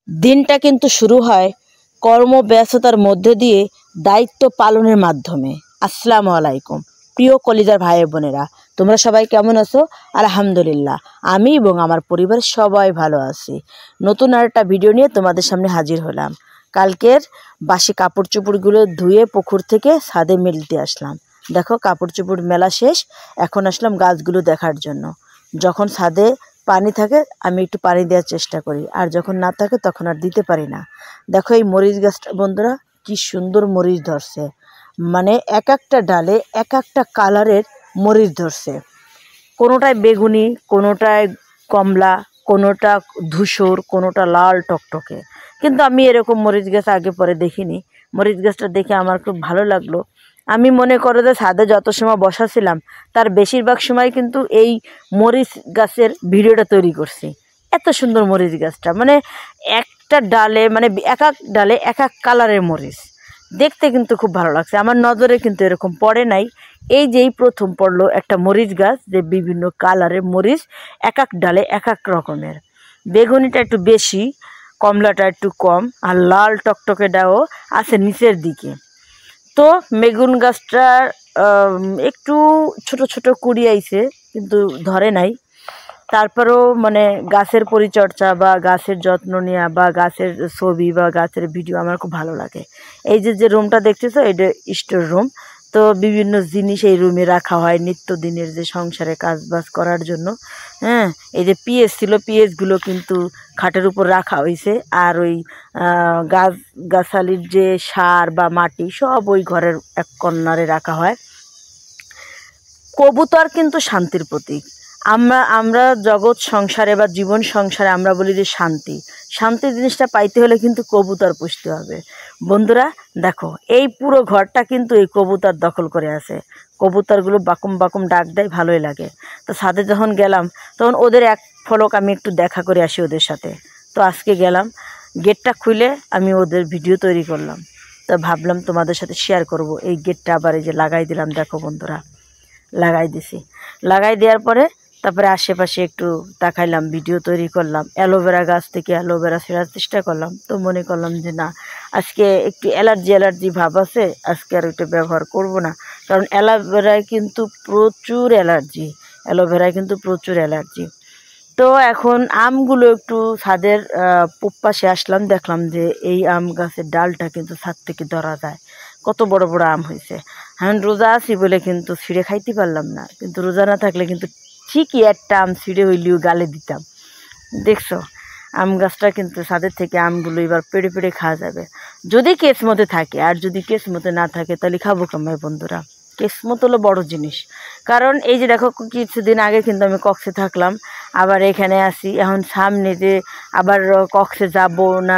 দিনটা কিন্তু শুরু হয় কর্মব্যস্ততার মধ্যে দিয়ে দায়িত্ব পালনের মাধ্যমে। আসসালামু আলাইকুম প্রিয় কলিজার ভাই বোনেরা, তোমরা সবাই কেমন আছো? আলহামদুলিল্লাহ, আমি এবং আমার পরিবার সবাই ভালো আছি। নতুন আর একটা ভিডিও নিয়ে তোমাদের সামনে হাজির হলাম। কালকের বাসি কাপড় চোপড়গুলো ধুয়ে পুকুর থেকে ছাদে মেলতে আসলাম। দেখো কাপড় চোপড় মেলা শেষ, এখন আসলাম গাছগুলো দেখার জন্য। যখন ছাদে পানি থাকে আমি একটু পানি দেওয়ার চেষ্টা করি, আর যখন না থাকে তখন আর দিতে পারি না। দেখো এই মরিচ গাছটা বন্ধুরা কি সুন্দর মরিচ ধরছে, মানে এক একটা ডালে এক একটা কালারের মরিচ ধরছে। কোনোটায় বেগুনি, কোনোটায় কমলা, কোনোটা ধূসর, কোনোটা লাল টকটকে। কিন্তু আমি এরকম মরিচ গাছ আগে পরে দেখিনি। মরিচ গাছটা দেখে আমার খুব ভালো লাগলো। আমি মনে করো যে ছাদে যত সময় বসাছিলাম তার বেশিরভাগ সময় কিন্তু এই মরিচ গাছের ভিডিওটা তৈরি করছি। এত সুন্দর মরিচ গাছটা, মানে একটা ডালে মানে এক এক ডালে এক এক কালারের মরিচ, দেখতে কিন্তু খুব ভালো লাগছে। আমার নজরে কিন্তু এরকম পড়ে নাই। এই যেই প্রথম পড়লো একটা মরিচ গাছ যে বিভিন্ন কালারের মরিচ, এক এক ডালে এক এক রকমের। বেগুনিটা একটু বেশি, কমলাটা একটু কম, আর লাল টকটকেটাও আছে নিচের দিকে। তো বেগুন গাছটার একটু ছোট ছোট কুড়ি আইছে, কিন্তু ধরে নাই। তারপরেও মানে গাছের পরিচর্যা বা গাছের যত্ন নেওয়া বা গাছের ছবি বা গাছের ভিডিও আমার খুব ভালো লাগে। এই যে রুমটা দেখতেছো এটা স্টোর রুম। তো বিভিন্ন জিনিস এই রুমে রাখা হয় নিত্যদিনের যে সংসারে কাজবাজ করার জন্য। হ্যাঁ, এই যে পিএস ছিল, পিএসগুলো কিন্তু খাটের উপর রাখা হয়েছে। আর ওই গাছালির যে সার বা মাটি সব ওই ঘরের এক কর্নারে রাখা হয়। কবুতর কিন্তু শান্তির প্রতীক। আমরা জগৎ সংসারে বা জীবন সংসারে আমরা বলি যে শান্তি জিনিসটা পাইতে হলে কিন্তু কবুতর পুষতে হবে। বন্ধুরা দেখো, এই পুরো ঘরটা কিন্তু এই কবুতর দখল করে আছে। কবুতরগুলো বাকুম বাকুম ডাক দেয়, ভালোই লাগে। তো ছাদে যখন গেলাম তখন ওদের এক ফলক আমি একটু দেখা করে আসি ওদের সাথে। তো আজকে গেলাম, গেটটা খুলে আমি ওদের ভিডিও তৈরি করলাম। তো ভাবলাম তোমাদের সাথে শেয়ার করব। এই গেটটা আবার এই যে লাগাই দিলাম, দেখো বন্ধুরা লাগাই দিছি। লাগাই দেওয়ার পরে তারপরে আশেপাশে একটু তাকাইলাম, ভিডিও তৈরি করলাম। অ্যালোভেরা গাছ থেকে অ্যালোভেরা ছেঁড়ার চেষ্টা করলাম। তো মনে করলাম যে না, আজকে একটু অ্যালার্জি ভাব আছে, আজকে আর ওইটা ব্যবহার করব না। কারণ অ্যালোভেরায় কিন্তু প্রচুর অ্যালার্জি। তো এখন আমগুলো একটু ছাদের পাশে আসলাম, দেখলাম যে এই আম গাছের ডালটা কিন্তু ছাদ থেকে ধরা যায়। কত বড় বড় আম হয়েছে। এখন রোজা আছি বলে কিন্তু ছিঁড়ে খাইতে পারলাম না, কিন্তু রোজা না থাকলে কিন্তু ঠিকই একটা আম ছিঁড়ে হইলেও গালে দিতাম। দেখছো আম গাছটা কিন্তু ছাদের থেকে আমগুলো এবার পেড়ে পেড়ে খাওয়া যাবে যদি কেসমতে থাকে। আর যদি কেসমতে না থাকে তাহলে খাবো কেমন বন্ধুরা? কিসমত হলো বড় জিনিস। কারণ এই যে দেখো কিছুদিন আগে কিন্তু আমি কক্সে থাকলাম, আবার এখানে আসি। এখন সামনে যে আবার কক্সে যাব না